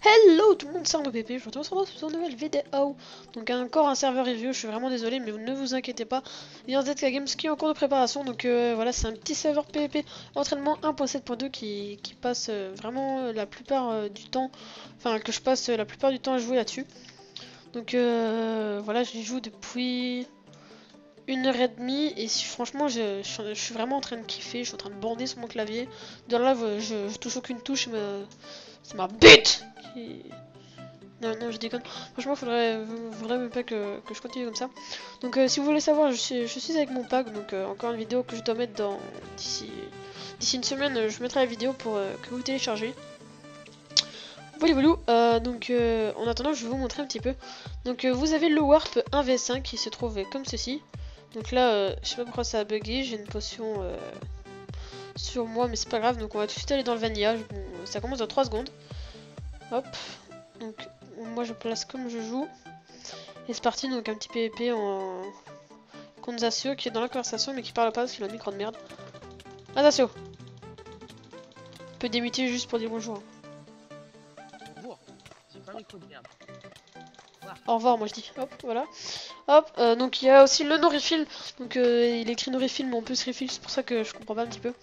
Hello tout le monde, c'est Arnaud PP, je vous retrouve sur une nouvelle vidéo. Donc encore un serveur review, je suis vraiment désolé mais ne vous inquiétez pas. Il y a un ZK Games qui est en cours de préparation, donc voilà, c'est un petit serveur PvP entraînement 1.7.2 qui passe vraiment la plupart du temps, enfin que je passe la plupart du temps à jouer là-dessus. Donc voilà, j'y joue depuis 1h30 et franchement je suis vraiment en train de kiffer, je suis en train de bander sur mon clavier. Dans là je touche aucune touche, mais c'est ma bite qui... Non, non, je déconne. Franchement, faudrait même pas que je continue comme ça. Donc, si vous voulez savoir, je suis avec mon pack. Donc, encore une vidéo que je dois mettre dans d'ici une semaine. Je mettrai la vidéo pour que vous téléchargez. Voilà, voilà. Donc, en attendant, je vais vous montrer un petit peu. Donc, vous avez le Warp 1v5 qui se trouve comme ceci. Donc là, je sais pas pourquoi ça a bugué. J'ai une potion sur moi, mais c'est pas grave. Donc, on va tout de suite aller dans le vanilla. Bon, ça commence dans 3 secondes. Hop. Donc, moi je place comme je joue. Et c'est parti, donc un petit PvP en contre Zasio qui est dans la conversation mais qui parle pas parce qu'il a un micro de merde. Ah, Zasio! On peut démuter juste pour dire bonjour. Bonjour, j'ai pas un micro de merde. Au revoir, moi je dis. Hop, voilà. Hop, donc il y a aussi le no refill. Donc il écrit no refill, mais on peut se refill, c'est pour ça que je comprends pas un petit peu.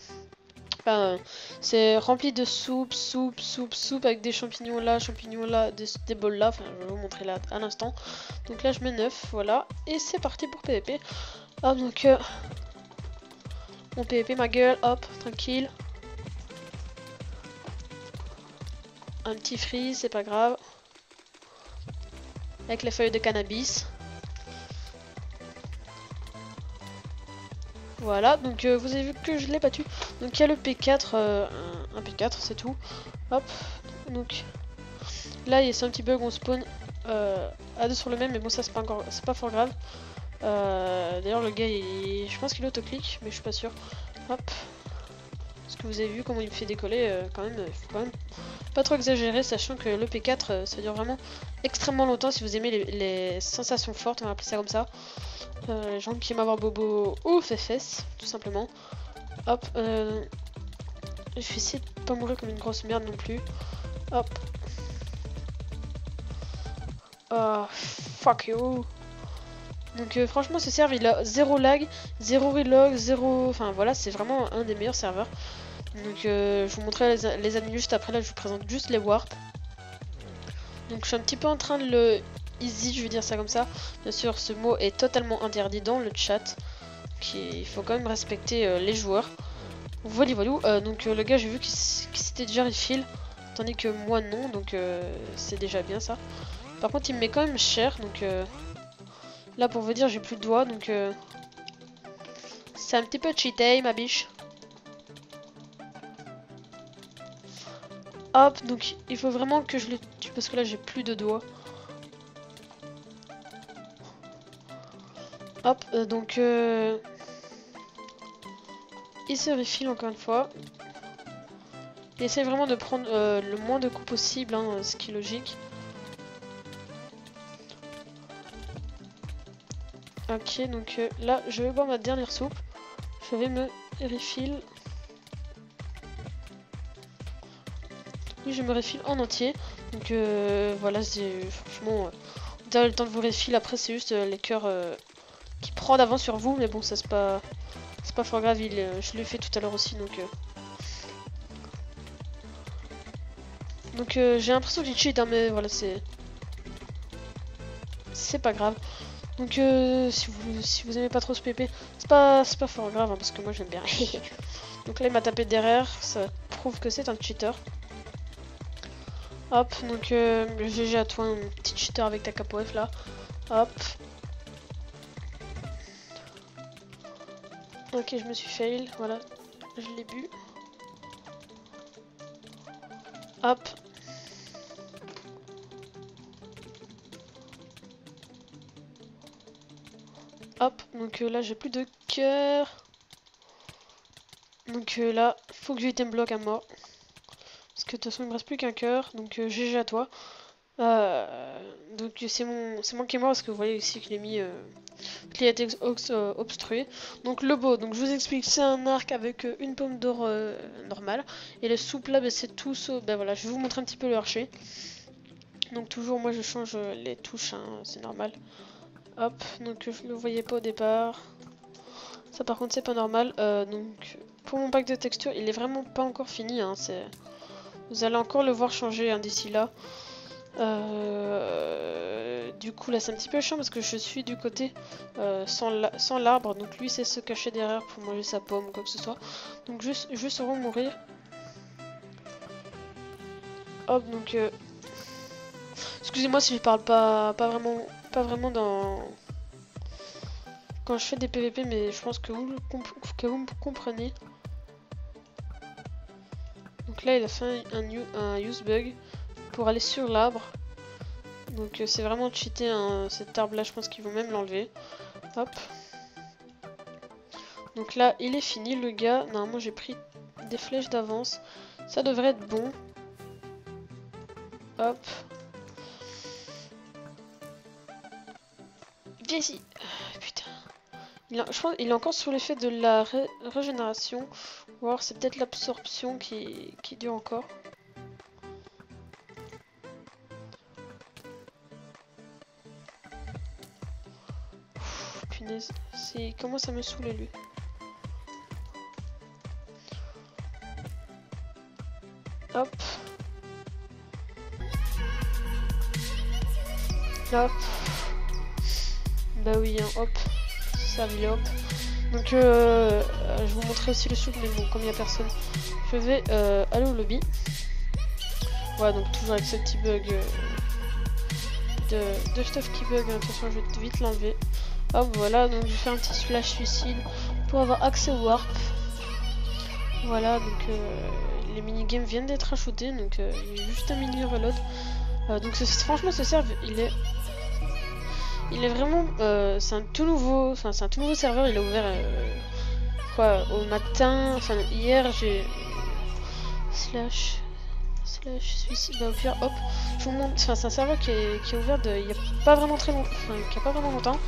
Enfin, c'est rempli de soupe avec des champignons là, des bols là. Enfin, je vais vous montrer là à l'instant. Donc là, je mets 9, voilà. Et c'est parti pour PvP. Hop, donc mon PvP, ma gueule, hop, tranquille. Un petit freeze, c'est pas grave. Avec les feuilles de cannabis. Voilà, donc vous avez vu que je l'ai battu. Donc il y a le P4, un P4, c'est tout. Hop, donc là c'est un petit bug, on spawn à deux sur le même, mais bon ça c'est pas fort grave. D'ailleurs le gars, je pense qu'il autoclique, mais je suis pas sûr. Hop, parce que vous avez vu comment il me fait décoller, quand même, il faut quand même pas trop exagérer, sachant que le P4 ça dure vraiment extrêmement longtemps si vous aimez les sensations fortes, on va appeler ça comme ça. Les gens qui aiment avoir bobo ou fesses, tout simplement. Hop, je vais essayer de pas mourir comme une grosse merde non plus. Hop. Oh, fuck you. Donc franchement ce serveur il a zéro lag, zéro relog, zéro... Enfin voilà, c'est vraiment un des meilleurs serveurs. Donc je vous montrerai les admins juste après, là je vous présente juste les warps. Donc je suis un petit peu en train de le easy, je vais dire ça comme ça. Bien sûr ce mot est totalement interdit dans le chat. Il faut quand même respecter les joueurs. Voilà, voilà. Donc le gars j'ai vu qu'il s'était déjà refill, tandis que moi non, donc c'est déjà bien ça. Par contre il me met quand même cher, donc là pour vous dire j'ai plus de doigts, donc c'est un petit peu cheaté ma biche. Hop, donc il faut vraiment que je le tue parce que là j'ai plus de doigts. Hop, donc il se refill encore une fois. Il essaie vraiment de prendre le moins de coups possible, hein, ce qui est logique. Ok, donc là je vais boire ma dernière soupe. Je vais me refill. Oui, je me refill en entier. Donc voilà, franchement, vous avez le temps de vous refill. Après, c'est juste les cœurs qui prend d'avance sur vous. Mais bon, ça c'est pas fort grave. Je l'ai fait tout à l'heure aussi. Donc j'ai l'impression qu'il cheat, hein, mais voilà, c'est pas grave. Donc si vous aimez pas trop ce PP, c'est pas fort grave, hein, parce que moi j'aime bien. Donc là il m'a tapé derrière, ça prouve que c'est un cheater. Hop, donc GG à toi, un petit cheater avec ta capo F là. Hop. Ok, je me suis fail, voilà, je l'ai bu. Hop. Hop, donc là j'ai plus de cœur. Donc là, faut que je item block à mort. Parce que de toute façon il me reste plus qu'un cœur, donc GG à toi. Donc c'est moi qui est mort parce que vous voyez ici qu'il est mis qui a été obstrué. Donc le bow, donc je vous explique, c'est un arc avec une pomme d'or normale. Et le souple là, bah, c'est tout sauf. Ben voilà, je vais vous montrer un petit peu le archer. Donc toujours, moi je change les touches, hein, c'est normal. Hop, donc je le voyais pas au départ. Ça par contre c'est pas normal. Donc pour mon pack de texture, il est vraiment pas encore fini. Hein, vous allez encore le voir changer hein, d'ici là. Du coup là c'est un petit peu chiant parce que je suis du côté sans l'arbre. Donc lui c'est se cacher derrière pour manger sa pomme ou quoi que ce soit. Donc juste avant de mourir. Hop donc excusez-moi si je parle pas vraiment dans quand je fais des PVP, mais je pense que vous me comprenez. Donc là il a fait un use bug pour aller sur l'arbre. Donc c'est vraiment cheaté hein, cet arbre là, je pense qu'ils vont même l'enlever. Hop. Donc là il est fini le gars. Normalement j'ai pris des flèches d'avance. Ça devrait être bon. Hop. Viens ici. Putain. Je pense qu'il est encore sous l'effet de la régénération. Ou alors c'est peut-être l'absorption qui dure encore. Punaise, il commence à me saouler lui. Hop. Hop. Bah oui, hein, hop. Ça lui hop. Donc je vais vous montrer aussi le souple, mais bon, comme il n'y a personne, je vais aller au lobby. Voilà, donc toujours avec ce petit bug de stuff qui bug. De toute façon, je vais vite l'enlever. Hop, voilà, donc je vais faire un petit flash suicide pour avoir accès au warp. Voilà, donc les minigames viennent d'être ajoutés, donc il y a juste un mini reload. Donc franchement, ce serve, il est vraiment, c'est un tout nouveau serveur. Il est ouvert quoi au matin, enfin hier j'ai slash suicide. Bah au pire, hop, je vous montre. Enfin c'est un serveur qui est ouvert il y a pas vraiment très longtemps, enfin qui a pas vraiment longtemps.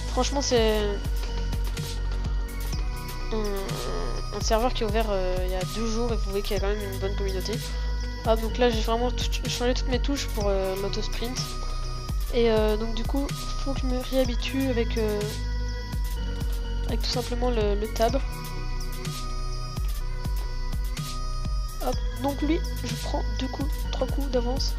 Franchement c'est un serveur qui est ouvert il y a 2 jours et vous voyez qu'il y a quand même une bonne communauté. Ah donc là j'ai vraiment changé toutes mes touches pour l'auto sprint. Et donc du coup faut que je me réhabitue avec tout simplement le tab. Hop, donc lui je prends 3 coups d'avance.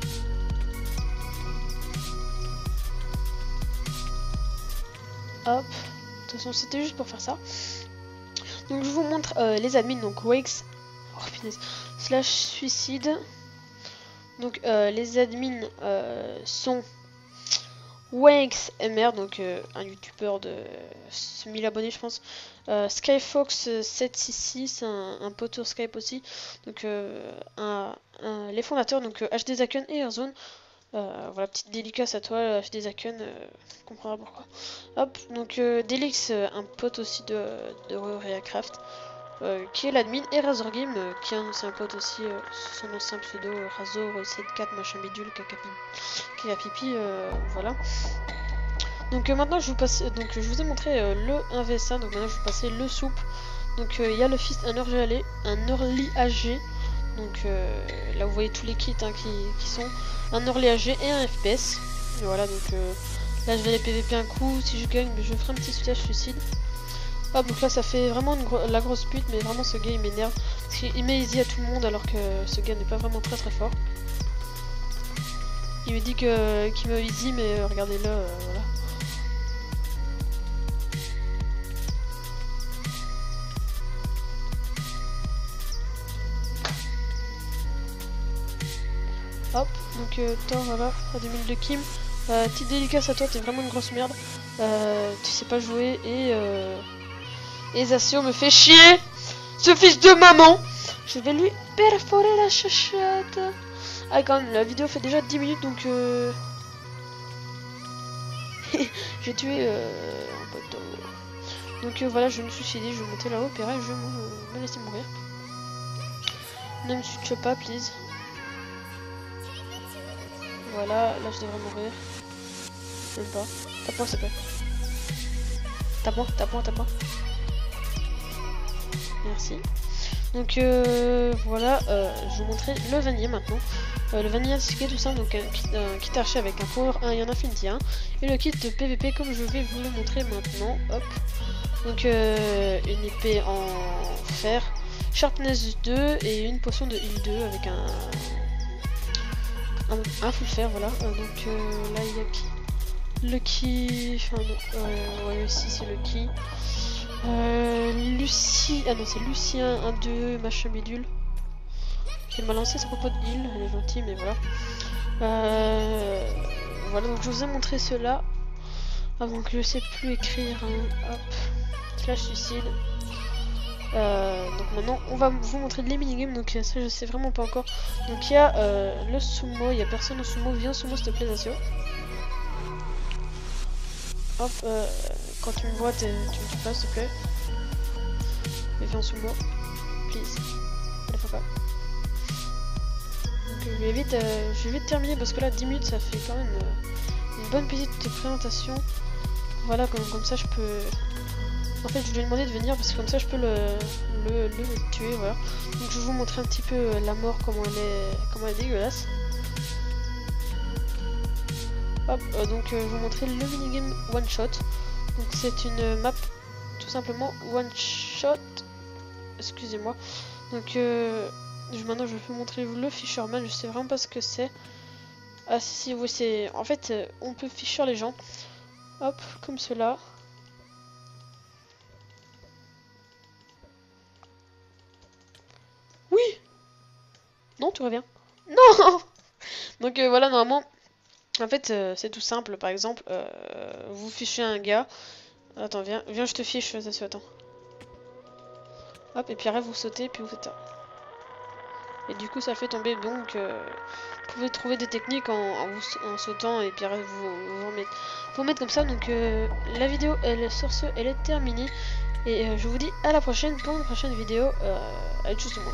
Hop, de toute façon c'était juste pour faire ça. Donc je vous montre les admins, donc Wakes, oh punaise, slash suicide. Donc les admins sont Wakes MR, donc un youtubeur de 1000 abonnés je pense. Skyfox766, un poteau Skype aussi. Donc les fondateurs, donc HD Zaken et Airzone. Voilà, petite dédicace à toi HD Zaken, tu comprendras pourquoi. Hop, donc Delix, un pote aussi de Reacraft, qui est l'admin, et Razor Game, qui est un pote aussi, son ancien pseudo Razor74 machin bidule caca pipi, voilà. Donc maintenant je vous ai montré le 1v5, donc maintenant je vais vous passer le soupe. Donc il y a le fist, un early AG, donc là vous voyez tous les kits hein, qui sont un early AG et un FPS. Et voilà, donc là je vais les PVP un coup, si je gagne je ferai un petit slash suicide. Hop, donc là ça fait vraiment la grosse pute, mais vraiment ce gars il m'énerve parce qu'il met easy à tout le monde alors que ce gars n'est pas vraiment très fort. Il me dit qu'il me easy, mais regardez-le, voilà. Hop, donc toi voilà, à 2000 de Kim. Petite dédicace à toi, t'es vraiment une grosse merde. Tu sais pas jouer et Zasio me fait chier. Ce fils de maman. Je vais lui perforer la chachotte. Ah quand même, la vidéo fait déjà 10 minutes donc j'ai tué un pote. Donc voilà, je vais me suicider, je vais monter là-haut, puis je vais me laisser mourir. Ne me tue pas, please. Voilà, là je devrais mourir. Même pas. Tape-moi s'il te plaît. Tape-moi, tape-moi, tape-moi. Merci. Donc voilà, je vais vous montrer le vanilla maintenant. Le vanilla c'est tout simple, donc un kit archer avec un power 1 et un infinity 1. Et le kit de PVP comme je vais vous le montrer maintenant. Hop. Donc une épée en fer, sharpness 2 et une potion de heal 2 avec un full fer, voilà. Donc là il y a qui? Le qui... Enfin non, ouais ici c'est le qui. Lucie... Ah non c'est Lucien 1-2 machin bidule. Elle m'a lancé ce propos de heal, elle est gentille mais voilà. Voilà donc je vous ai montré cela. Avant que je sais plus écrire, hein. Hop. Slash suicide. Donc maintenant on va vous montrer les minigames, donc ça je sais vraiment pas encore. Donc il y a le sumo, il y a personne au sumo, viens sumo s'il te plaît Zasio. Hop, quand tu me vois tu me dis pas s'il te plaît. Et viens sumo, please. Allez faut pas. Donc je vais vite terminer parce que là 10 minutes ça fait quand même une bonne petite présentation. Voilà comme ça je peux... En fait je lui ai demandé de venir parce que comme ça je peux le tuer, voilà. Donc je vais vous montrer un petit peu la mort, comment elle est dégueulasse. Hop, donc je vais vous montrer le minigame one shot. Donc c'est une map tout simplement one shot. Excusez-moi. Donc maintenant je vais vous montrer le fisherman, je sais vraiment pas ce que c'est. Ah si oui c'est... En fait on peut fisher les gens. Hop, comme cela. Oui. Non, tu reviens. Non. Donc voilà, normalement, en fait, c'est tout simple. Par exemple, vous fichez un gars. Attends, viens, je te fiche, ça attends. Hop, et puis après vous sautez, puis vous faites ça. Et du coup, ça fait tomber. Donc, vous pouvez trouver des techniques en sautant, et puis après vous remettre comme ça. Donc, la vidéo, sur ce, elle est terminée. Et je vous dis à la prochaine pour une prochaine vidéo. Allez, juste moi.